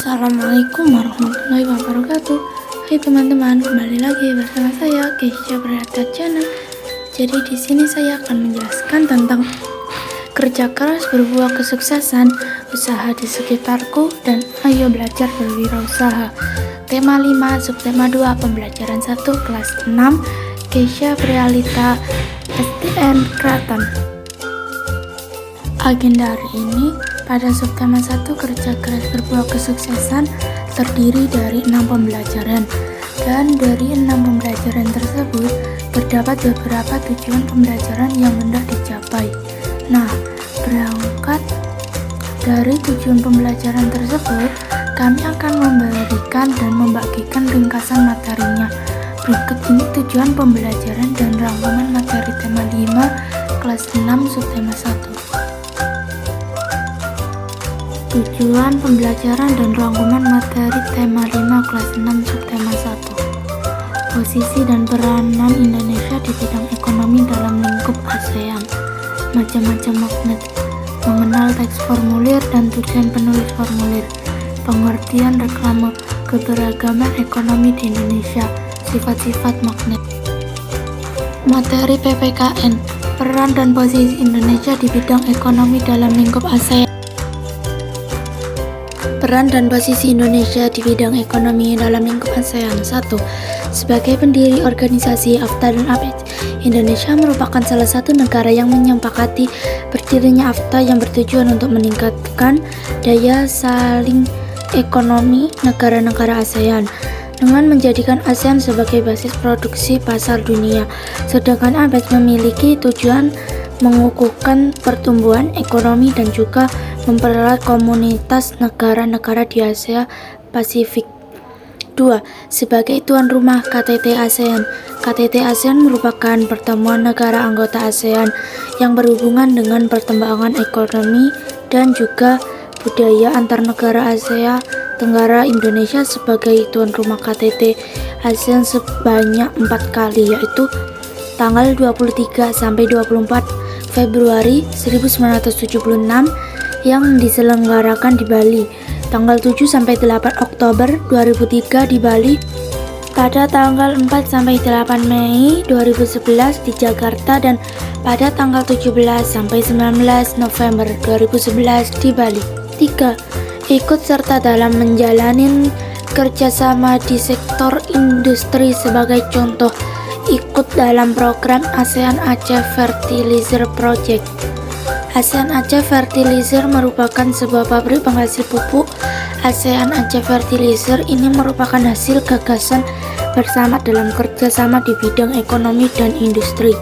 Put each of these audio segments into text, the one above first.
Assalamualaikum warahmatullahi wabarakatuh. Hai teman-teman, kembali lagi bersama saya Keisha Berata Channel. Jadi di sini saya akan menjelaskan tentang kerja keras berbuah kesuksesan, usaha di sekitarku, dan ayo belajar berwirausaha. Tema 5, subtema 2, pembelajaran 1, kelas 6, Keisha Realita STN Kraton. Agenda hari ini pada subtema 1, kerja keras berbuah kesuksesan, terdiri dari 6 pembelajaran, dan dari 6 pembelajaran tersebut terdapat beberapa tujuan pembelajaran yang hendak dicapai. Nah, berangkat dari tujuan pembelajaran tersebut, kami akan memberikan dan membagikan ringkasan materinya. Berikut ini tujuan pembelajaran dan rangkuman materi tema 5 kelas 6 subtema 1. Tujuan pembelajaran dan rangkuman materi tema 5 kelas 6 subtema 1. Posisi dan peranan Indonesia di bidang ekonomi dalam lingkup ASEAN. Macam-macam magnet. Mengenal teks formulir dan tujuan penulis formulir. Pengertian reklame keberagaman ekonomi di Indonesia. Sifat-sifat magnet. Materi PPKN. Peran dan posisi Indonesia di bidang ekonomi dalam lingkup ASEAN. Peran dan posisi Indonesia di bidang ekonomi dalam lingkup ASEAN. 1. Sebagai pendiri organisasi AFTA dan APEC, Indonesia merupakan salah satu negara yang menyepakati berdirinya AFTA yang bertujuan untuk meningkatkan daya saing ekonomi negara-negara ASEAN dengan menjadikan ASEAN sebagai basis produksi pasar dunia, sedangkan APEC memiliki tujuan mengukuhkan pertumbuhan ekonomi dan juga mempererat komunitas negara-negara di Asia Pasifik. 2. Sebagai tuan rumah KTT ASEAN. KTT ASEAN merupakan pertemuan negara anggota ASEAN yang berhubungan dengan perkembangan ekonomi dan juga budaya antar negara Asia Tenggara. Indonesia sebagai tuan rumah KTT ASEAN sebanyak 4 kali, yaitu tanggal 23 sampai 24 Februari 1976 yang diselenggarakan di Bali, tanggal 7 sampai 8 Oktober 2003 di Bali, pada tanggal 4 sampai 8 Mei 2011 di Jakarta, dan pada tanggal 17 sampai 19 November 2011 di Bali. 3. Ikut serta dalam menjalani kerjasama di sektor industri. Sebagai contoh, ikut dalam program ASEAN Aceh Fertilizer Project. ASEAN Aceh Fertilizer merupakan sebuah pabrik penghasil pupuk. ASEAN Aceh Fertilizer ini merupakan hasil gagasan bersama dalam kerjasama di bidang ekonomi dan industri.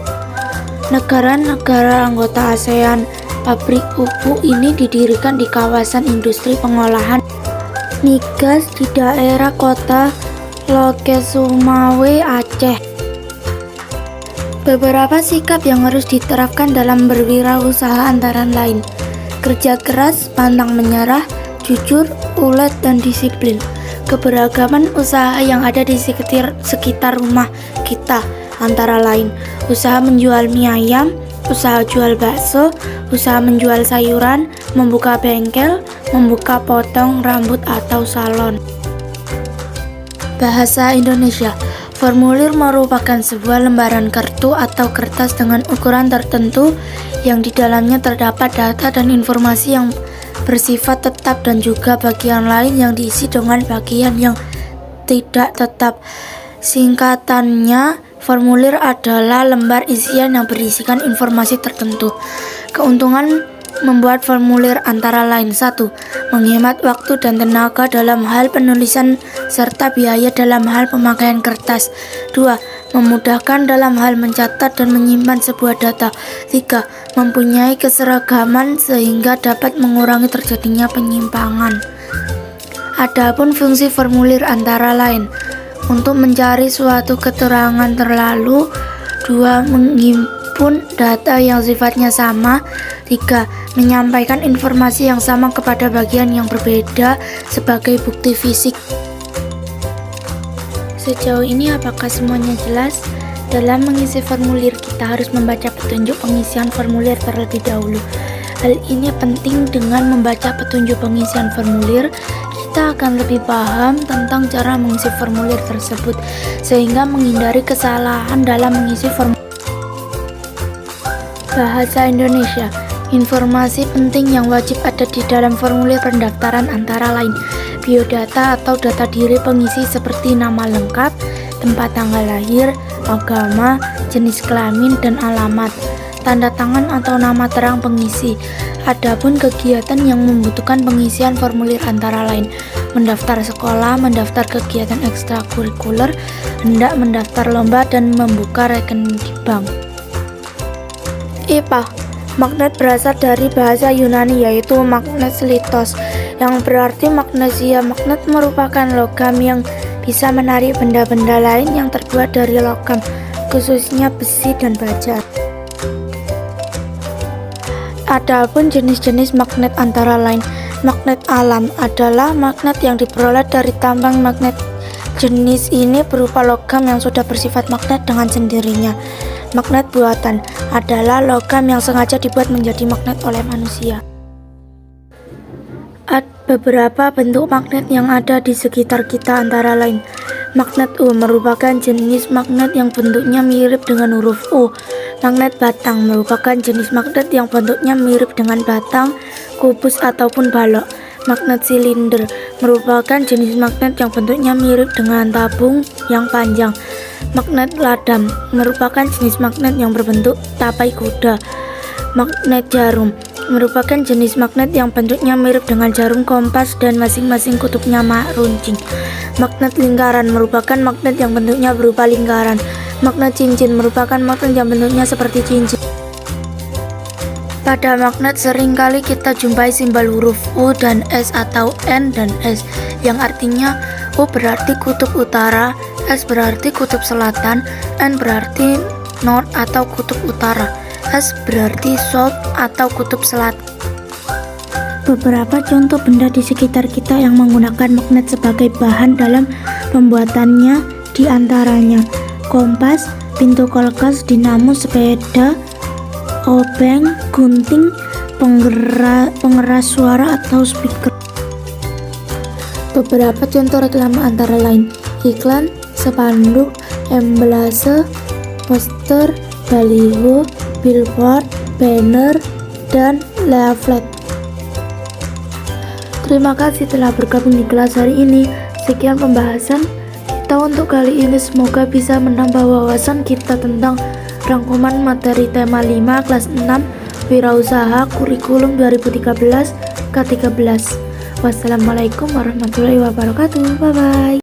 Negara-negara anggota ASEAN. Pabrik pupuk ini didirikan di kawasan industri pengolahan migas di daerah kota Lokesumawe, Aceh. Beberapa sikap yang harus diterapkan dalam berwirausaha antara lain: kerja keras, pantang menyerah, jujur, ulet, dan disiplin. Keberagaman usaha yang ada di sekitar rumah kita antara lain: usaha menjual mie ayam, usaha jual bakso, usaha menjual sayuran, membuka bengkel, membuka potong rambut atau salon. Bahasa Indonesia. Formulir merupakan sebuah lembaran kartu atau kertas dengan ukuran tertentu yang di dalamnya terdapat data dan informasi yang bersifat tetap dan juga bagian lain yang diisi dengan bagian yang tidak tetap. Singkatannya, formulir adalah lembar isian yang berisikan informasi tertentu. Keuntungan membuat formulir antara lain: 1. Menghemat waktu dan tenaga dalam hal penulisan serta biaya dalam hal pemakaian kertas. 2. Memudahkan dalam hal mencatat dan menyimpan sebuah data. 3. Mempunyai keseragaman sehingga dapat mengurangi terjadinya penyimpangan. Adapun fungsi formulir antara lain: untuk mencari suatu keterangan terlalu. 2. Menghimpun data yang sifatnya sama. 3. Menyampaikan informasi yang sama kepada bagian yang berbeda sebagai bukti fisik. Sejauh ini apakah semuanya jelas? Dalam mengisi formulir, kita harus membaca petunjuk pengisian formulir terlebih dahulu. Hal ini penting. Dengan membaca petunjuk pengisian formulir, kita akan lebih paham tentang cara mengisi formulir tersebut, sehingga menghindari kesalahan dalam mengisi formulir. Bahasa Indonesia. Informasi penting yang wajib ada di dalam formulir pendaftaran antara lain biodata atau data diri pengisi seperti nama lengkap, tempat tanggal lahir, agama, jenis kelamin, dan alamat, tanda tangan atau nama terang pengisi. Adapun kegiatan yang membutuhkan pengisian formulir antara lain mendaftar sekolah, mendaftar kegiatan ekstrakurikuler, hendak mendaftar lomba, dan membuka rekening di bank. IPA. Magnet berasal dari bahasa Yunani yaitu magnes litos, yang berarti magnesia. Magnet merupakan logam yang bisa menarik benda-benda lain yang terbuat dari logam, khususnya besi dan baja. Adapun jenis-jenis magnet antara lain, magnet alam adalah magnet yang diperoleh dari tambang magnet. Jenis ini berupa logam yang sudah bersifat magnet dengan sendirinya. Magnet buatan adalah logam yang sengaja dibuat menjadi magnet oleh manusia. Beberapa bentuk magnet yang ada di sekitar kita antara lain, magnet U merupakan jenis magnet yang bentuknya mirip dengan huruf U. Magnet batang merupakan jenis magnet yang bentuknya mirip dengan batang, kubus ataupun balok. Magnet silinder merupakan jenis magnet yang bentuknya mirip dengan tabung yang panjang. Magnet ladam merupakan jenis magnet yang berbentuk tapai kuda. Magnet jarum merupakan jenis magnet yang bentuknya mirip dengan jarum kompas dan masing-masing kutubnya runcing. Magnet lingkaran merupakan magnet yang bentuknya berupa lingkaran. Magnet cincin merupakan magnet yang bentuknya seperti cincin. Pada magnet seringkali kita jumpai simbol huruf U dan S atau N dan S, yang artinya U berarti kutub utara, S berarti kutub selatan, N berarti North atau kutub utara, S berarti South atau kutub selatan. Beberapa contoh benda di sekitar kita yang menggunakan magnet sebagai bahan dalam pembuatannya diantaranya kompas, pintu kulkas, dinamo, sepeda, obeng, gunting, pengeras suara atau speaker. Beberapa contoh reklame antara lain iklan, spanduk, emblase, poster, baliho, billboard, banner, dan leaflet. Terima kasih telah bergabung di kelas hari ini. Sekian pembahasan kita untuk kali ini, semoga bisa menambah wawasan kita tentang rangkuman materi tema 5 kelas 6 Wirausaha Kurikulum 2013 K13. Wassalamualaikum warahmatullahi wabarakatuh. Bye bye.